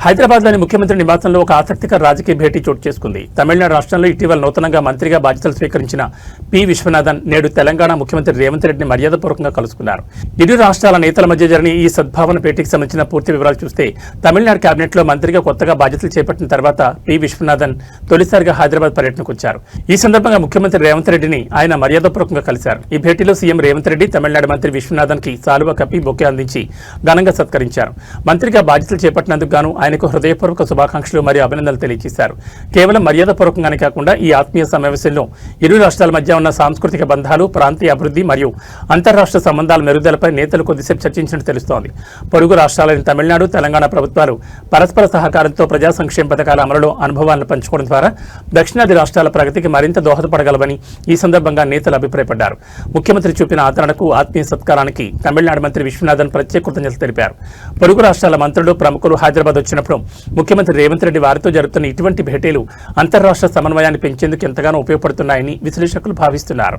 హైదరాబాద్లోని ముఖ్యమంత్రి నివాసంలో ఒక ఆసక్తికర రాజకీయ భేటీ చోటు చేసుకుంది. తమిళనాడు రాష్ట్రంలో ఇటీవల నూతనంగా మంత్రిగా బాధ్యతలు స్వీకరించిన పి విశ్వనాథన్ నేడు తెలంగాణ ముఖ్యమంత్రి రేవంత్ రెడ్డిని మర్యాదపూర్వకంగా కలుసుకున్నారు. ఇరు రాష్ట్రాల నేతల మధ్య జరిగిన ఈ సద్భావన భేటీకి సంబంధించిన పూర్తి వివరాలు చూస్తే, తమిళనాడు కేబినెట్లో మంత్రిగా కొత్తగా బాధ్యతలు చేపట్టిన తర్వాత పి విశ్వనాథన్ తొలిసారిగా హైదరాబాద్ పర్యటనకు వచ్చారు. ఈ సందర్భంగా ముఖ్యమంత్రి రేవంత్ రెడ్డిని ఆయన మర్యాదపూర్వకంగా కలిశారు. ఈ భేటీలో సీఎం రేవంత్ రెడ్డి తమిళనాడు మంత్రి విశ్వనాథన్ కి సాలువా కప్పి బొకే అందించి ఘనంగా సత్కరించారు. మంత్రిగా బాధ్యతలు చేపట్టినందుకు గాను ఆయనకు హృదయపూర్వక శుభాకాంక్షలు మరియు అభినందనలు తెలియజేశారు. కేవలం మర్యాదపూర్వకంగానే కాకుండా ఈ ఆత్మీయ సమావేశంలో ఇరు రాష్ట్రాల మధ్య ఉన్న సాంస్కృతిక బంధాలు, ప్రాంతీయ అభివృద్ధి మరియు అంతర్రాష్ట్ర సంబంధాల మెరుగుదలపై నేతలు కొద్దిసేపు చర్చించినట్టు తెలుస్తోంది. పొరుగు రాష్ట్రాలైన తమిళనాడు, తెలంగాణ ప్రభుత్వాలు పరస్పర సహకారంతో ప్రజా సంక్షేమ పథకాల అమలులో అనుభవాలను పంచుకోవడం ద్వారా దక్షిణాది రాష్ట్రాల ప్రగతికి మరింత దోహదపడగలవని ఈ సందర్భంగా నేతలు అభిప్రాయపడ్డారు. ముఖ్యమంత్రి చూపిన ఆదరణకు, ఆత్మీయ సత్కారానికి తమిళనాడు మంత్రి విశ్వనాథన్ ప్రత్యేక కృతజ్ఞతలు తెలిపారు. పొరుగు రాష్ట్రాల మంత్రులు, ప్రముఖులు హైదరాబాద్ వచ్చినప్పుడు ముఖ్యమంత్రి రేవంత్ రెడ్డి వారితో జరుగుతున్న ఇటువంటి భేటీలు అంతర్రాష్ట్ర సమన్వయాన్ని పెంచేందుకు ఎంతగానో ఉపయోగపడుతున్నాయని విశ్లేషకులు భావిస్తున్నారు.